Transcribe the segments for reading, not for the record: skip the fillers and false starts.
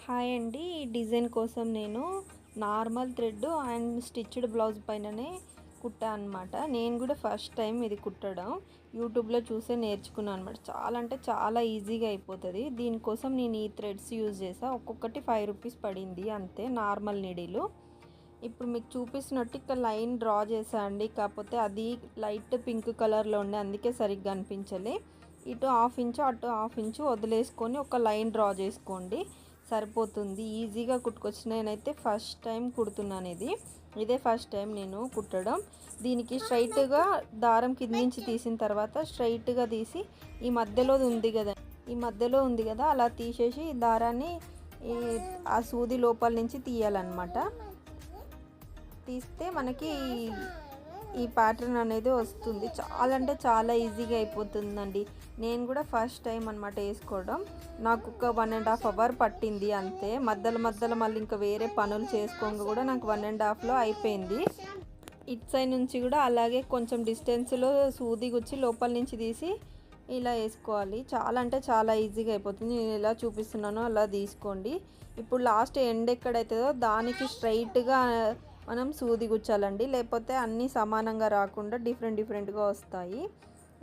Hi అండి. ఈ design కోసం నేను normal thread and stitched blouse పైననే కుట్టా అనమాట. నేను కూడా ఫస్ట్ టైం ఇది కుట్టడం యూట్యూబ్లో చూసే నేర్చుకున్నాను అనమాట. చాలా అంటే చాలా ఈజీగా అయిపోతుంది. దీనికోసం నేను ఈ థ్రెడ్స్ యూజ్ చేసా. ఒక్కొక్కటి 5 రూపీస్ పడింది అంతే, నార్మల్ నీడిలు. ఇప్పుడు మీకు చూపిస్తున్నట్టు ఇక్కడ లైన్ డ్రా చేసా అండి. కాకపోతే అది లైట్ పింక్ కలర్లో ఉండే, అందుకే సరిగ్గా అనిపించలే. ఇటు 1/2 ఇంచు అటు 1/2 ఇంచు వదిలేసుకొని ఒక లైన్ డ్రా చేసుకోండి, సరిపోతుంది. ఈజీగా కుట్టుకొచ్చి నేనైతే ఫస్ట్ టైం కుడుతున్నాను. ఇదే ఫస్ట్ టైం నేను కుట్టడం. దీనికి స్ట్రైట్గా దారం కింద నుంచి తీసిన తర్వాత స్ట్రైట్గా తీసి ఈ మధ్యలో ఉంది కదా అలా తీసేసి దారాన్ని ఆ సూది లోపల నుంచి తీయాలన్నమాట. తీస్తే మనకి ఈ ప్యాటర్న్ అనేది వస్తుంది. చాలా అంటే చాలా ఈజీగా అయిపోతుందండి. నేను కూడా ఫస్ట్ టైం అనమాట వేసుకోవడం. నాకు ఒక 1.5 అవర్ పట్టింది అంతే. మధ్యలో మళ్ళీ ఇంకా వేరే పనులు చేసుకోగా కూడా నాకు 1.5లో అయిపోయింది. ఇటు సైడ్ నుంచి కూడా అలాగే కొంచెం డిస్టెన్స్లో సూది గుచ్చి లోపల నుంచి తీసి ఇలా వేసుకోవాలి. చాలా అంటే చాలా ఈజీగా అయిపోతుంది. నేను ఎలా చూపిస్తున్నానో అలా తీసుకోండి. ఇప్పుడు లాస్ట్ ఎండ్ ఎక్కడైతుందో దానికి స్ట్రైట్గా మనం సూది గుచ్చాలండి, లేకపోతే అన్నీ సమానంగా రాకుండా డిఫరెంట్గా వస్తాయి.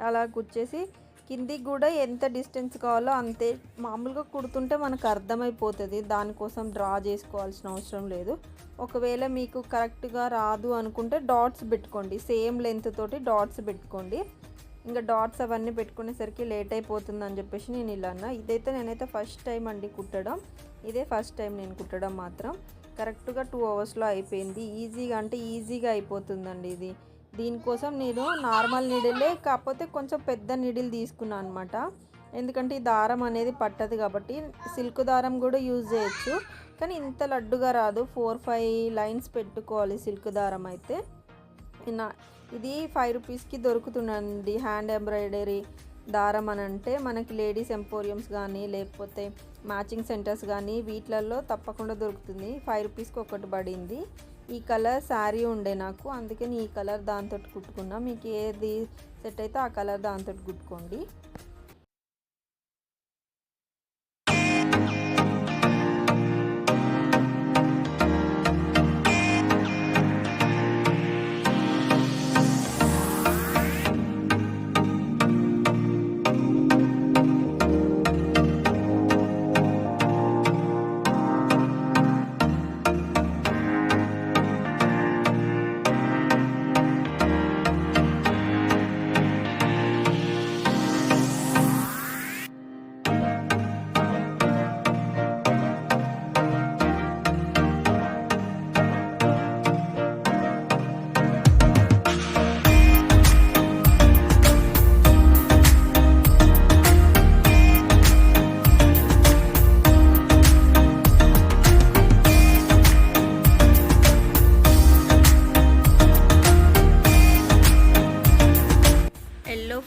అలా గుచ్చేసి కిందికి కూడా ఎంత డిస్టెన్స్ కావాలో అంతే. మామూలుగా కుడుతుంటే మనకు అర్థమైపోతుంది, దానికోసం డ్రా చేసుకోవాల్సిన అవసరం లేదు. ఒకవేళ మీకు కరెక్ట్గా రాదు అనుకుంటే డాట్స్ పెట్టుకోండి, సేమ్ లెంత్ తోటి డాట్స్ పెట్టుకోండి. ఇంకా డాట్స్ అవన్నీ పెట్టుకునేసరికి లేట్ అయిపోతుంది అని చెప్పేసి నేను ఇలా అన్నా. నేనైతే ఫస్ట్ టైం అండి కుట్టడం. ఇదే ఫస్ట్ టైం నేను కుట్టడం మాత్రం. కరెక్ట్గా 2 అవర్స్లో అయిపోయింది. ఈజీగా అంటే ఈజీగా అయిపోతుందండి ఇది. దీనికోసం నేను నార్మల్ నీడిలే, కాకపోతే కొంచెం పెద్ద నీడిల్ తీసుకున్నాను అనమాట. ఎందుకంటే ఈ దారం అనేది పట్టదు కాబట్టి. సిల్క్ దారం కూడా యూజ్ చేయొచ్చు, కానీ ఇంత లడ్డుగా రాదు. 4-5 లైన్స్ పెట్టుకోవాలి సిల్క్ దారం అయితే. ఇది 5 రూపీస్కి దొరుకుతుందండి. హ్యాండ్ ఎంబ్రాయిడరీ దారం అని అంటే మనకి లేడీస్ ఎంపోరియంస్ కానీ లేకపోతే మ్యాచింగ్ సెంటర్స్ కానీ వీటిలలో తప్పకుండా దొరుకుతుంది. 5 రూపీస్కి ఒకటి పడింది. ఈ కలర్ శారీ ఉండే నాకు, అందుకని ఈ కలర్ దాంతో కుట్టుకున్నా. మీకు ఏది సెట్ అయితే ఆ కలర్ దాంతో కుట్టుకోండి.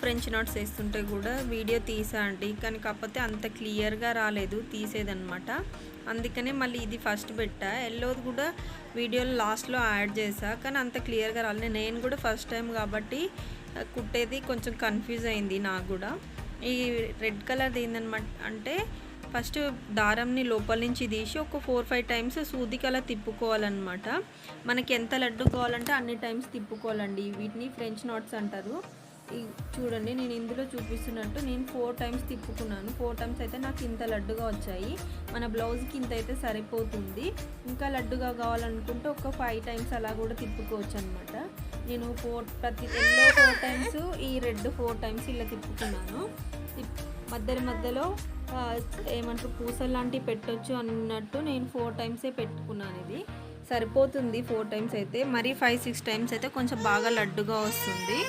ఫ్రెంచ్ నాట్స్ వేస్తుంటే కూడా వీడియో తీసా అండి, కానీ కాకపోతే అంత క్లియర్గా రాలేదు తీసేదనమాట. అందుకనే మళ్ళీ ఇది ఫస్ట్ పెట్టా. ఎల్లోది కూడా వీడియోలో లాస్ట్లో యాడ్ చేసా, కానీ అంత క్లియర్గా రాలేదు. నేను కూడా ఫస్ట్ టైం కాబట్టి కుట్టేది కొంచెం కన్ఫ్యూజ్ అయింది నాకు కూడా. ఈ రెడ్ కలర్ది ఏందనమాట అంటే ఫస్ట్ దారంని లోపల నుంచి తీసి ఒక 4-5 టైమ్స్ సూదికి అలా తిప్పుకోవాలన్నమాట. మనకి ఎంత లడ్డు కావాలంటే అన్ని టైమ్స్ తిప్పుకోవాలండి. వీటిని ఫ్రెంచ్ నాట్స్ అంటారు. చూడండి, నేను ఇందులో చూపిస్తున్నట్టు నేను 4 టైమ్స్ తిప్పుకున్నాను. 4 టైమ్స్ అయితే నాకు ఇంత లడ్డుగా వచ్చాయి. మన బ్లౌజ్కి ఇంత అయితే సరిపోతుంది. ఇంకా లడ్డుగా కావాలనుకుంటే ఒక 5 టైమ్స్ అలా కూడా తిప్పుకోవచ్చు అనమాట. నేను ప్రతి ఎల్లో 4 టైమ్స్, ఈ రెడ్ 4 టైమ్స్ ఇలా తిప్పుకున్నాను. మధ్యలో ఏమంటారు పూసలు లాంటివి పెట్టొచ్చు అన్నట్టు నేను 4 టైమ్సే పెట్టుకున్నాను. ఇది సరిపోతుంది 4 టైమ్స్ అయితే. మరి 5-6 టైమ్స్ అయితే కొంచెం బాగా లడ్డుగా వస్తుంది.